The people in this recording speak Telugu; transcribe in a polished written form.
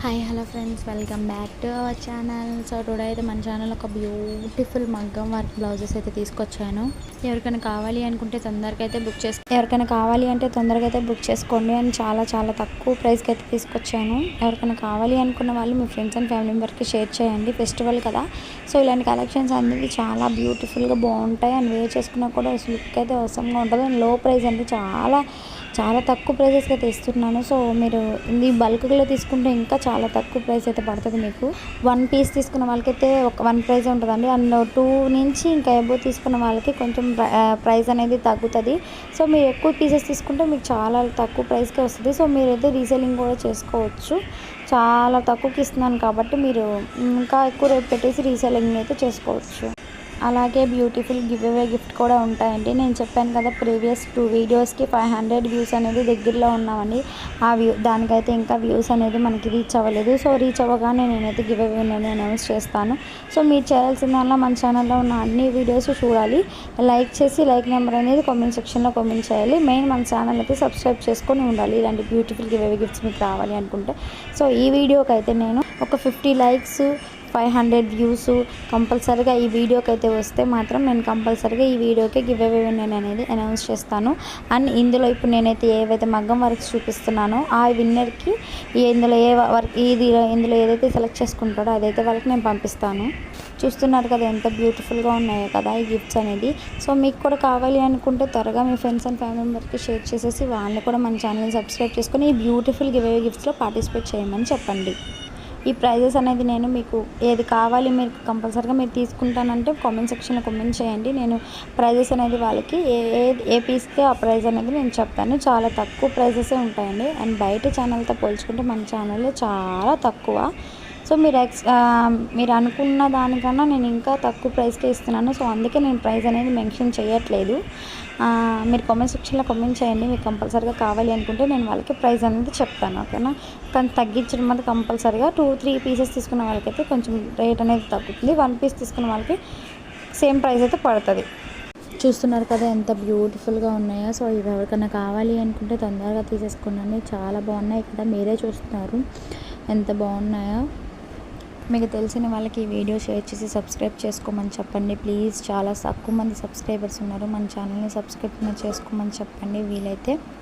Hi hello friends, welcome back to our channel. So today అయితే మన ఛానల్ ఒక బ్యూటిఫుల్ మగ్గం వర్క్ బ్లౌజెస్ అయితే తీసుకొచ్చాను. ఎవరికైనా కావాలి అనుకుంటే తొందరగా అయితే బుక్ చేసుకోండి అని చాలా చాలా తక్కువ ప్రైస్కి అయితే తీసుకొచ్చాను. ఎవరికైనా కావాలి అనుకున్న వాళ్ళు మీ ఫ్రెండ్స్ అండ్ ఫ్యామిలీ మెంబర్కి షేర్ చేయండి. ఫెస్టివల్ కదా, సో ఇలాంటి కలెక్షన్స్ అన్నీ చాలా బ్యూటిఫుల్గా బాగుంటాయి అండ్ వేర్ చేసుకున్నా కూడా లుక్ అయితే అవసరంగా ఉంటుంది. అండ్ లో ప్రైస్ అంటే చాలా చాలా తక్కువ ప్రైజెస్కి అయితే ఇస్తున్నాను. సో మీరు ఇది బల్క్లో తీసుకుంటే ఇంకా చాలా తక్కువ ప్రైస్ అయితే పడుతుంది. మీకు 1 పీస్ తీసుకున్న వాళ్ళకైతే ఒక 1 ప్రైస్ ఉంటుందండి. అండ్ 2 నుంచి ఇంకా ఎబో తీసుకున్న వాళ్ళకి కొంచెం ప్రైస్ అనేది తగ్గుతుంది. సో మీరు ఎక్కువ పీసెస్ తీసుకుంటే మీకు చాలా తక్కువ ప్రైస్కే వస్తుంది. సో మీరైతే రీసేలింగ్ కూడా చేసుకోవచ్చు. చాలా తక్కువకి ఇస్తున్నాను కాబట్టి మీరు ఇంకా ఎక్కువ రేట్ పెట్టేసి రీసేలింగ్ అయితే చేసుకోవచ్చు. అలాగే బ్యూటిఫుల్ గివ్ అవే గిఫ్ట్ కూడా ఉంటాయండి. నేను చెప్పాను కదా, ప్రీవియస్ 2 వీడియోస్కి 500 వ్యూస్ అనేది దగ్గరలో ఉన్నామండి. దానికైతే ఇంకా వ్యూస్ అనేది మనకి రీచ్ అవ్వలేదు. సో రీచ్ అవ్వగానే నేనైతే గివ్ అవే అనేది అనౌన్స్ చేస్తాను. సో మీరు చేయాల్సిందల్లా మన ఛానల్లో ఉన్న అన్ని వీడియోస్ చూడాలి, లైక్ చేసి లైక్ నెంబర్ అనేది కామెంట్ సెక్షన్లో కామెంట్ చేయాలి. మెయిన్ మన ఛానల్ అయితే సబ్స్క్రైబ్ చేసుకొని ఉండాలి ఇలాంటి బ్యూటిఫుల్ గివ్ అవే గిఫ్ట్స్ మీకు రావాలి అనుకుంటే. సో ఈ వీడియోకి అయితే నేను ఒక 50 లైక్స్ 500 వ్యూస్ కంపల్సరీగా ఈ వీడియోకి అయితే వస్తే మాత్రం నేను కంపల్సరీగా ఈ వీడియోకి గివ్ అవే విన్నర్ అనేది అనౌన్స్ చేస్తాను. అండ్ ఇందులో ఇప్పుడు నేనైతే ఏవైతే మగ్గం వర్క్స్ చూపిస్తున్నానో ఆ విన్నర్కి ఇందులో ఏదైతే సెలెక్ట్ చేసుకుంటాడో అదైతే వాళ్ళకి నేను పంపిస్తాను. చూస్తున్నారు కదా ఎంత బ్యూటిఫుల్గా ఉన్నాయో కదా ఈ గిఫ్ట్స్ అనేది. సో మీకు కూడా కావాలి అనుకుంటే త్వరగా మీ ఫ్రెండ్స్ అండ్ ఫ్యామిలీ మెంబర్కి షేర్ చేసేసి వాళ్ళని కూడా మన ఛానల్ని సబ్స్క్రైబ్ చేసుకొని ఈ బ్యూటిఫుల్ గివ్ అవే గిఫ్ట్స్లో పార్టిసిపేట్ చేయమని చెప్పండి. ఈ ప్రైజెస్ అనేది నేను మీకు ఏది కావాలి మీరు కంపల్సరీగా మీరు తీసుకుంటానంటే కామెంట్ సెక్షన్లో కామెంట్ చేయండి. నేను ప్రైజెస్ అనేది వాళ్ళకి ఏ పీస్కి ఆ ప్రైస్ అనేది నేను చెప్తాను. చాలా తక్కువ ప్రైజెసే ఉంటాయండి. అండ్ బయట ఛానల్తో పోల్చుకుంటే మన ఛానల్లో చాలా తక్కువ. సో మీరు అనుకున్న దానికన్నా నేను ఇంకా తక్కువ ప్రైస్కే ఇస్తున్నాను. సో అందుకే నేను ప్రైస్ అనేది మెన్షన్ చేయట్లేదు. మీరు కామెంట్ సెక్షన్లో కామెంట్ చేయండి. మీకు కంపల్సరీగా కావాలి అనుకుంటే నేను వాళ్ళకి ప్రైస్ అనేది చెప్తాను, ఓకేనా. కానీ తగ్గించడం అనేది కంపల్సరీగా 2-3 పీసెస్ తీసుకున్న వాళ్ళకైతే కొంచెం రేట్ అనేది తగ్గుతుంది. 1 పీస్ తీసుకున్న వాళ్ళకి సేమ్ ప్రైస్ అయితే పడుతుంది. చూస్తున్నారు కదా ఎంత బ్యూటిఫుల్గా ఉన్నాయో. సో ఇవి ఎవరికైనా కావాలి అనుకుంటే తొందరగా తీసేసుకున్నాను. చాలా బాగున్నాయి ఇక్కడ మీరే చూస్తున్నారు ఎంత బాగున్నాయో. మీకు తెలిసిన వాళ్ళకి ఈ వీడియో షేర్ చేసి సబ్స్క్రైబ్ చేసుకోమని చెప్పండి ప్లీజ్. చాలా తక్కువ మంది సబ్స్క్రైబర్స్ ఉన్నారు. మన ఛానల్ని సబ్స్క్రైబ్ చేసుకోమని చెప్పండి వీలైతే.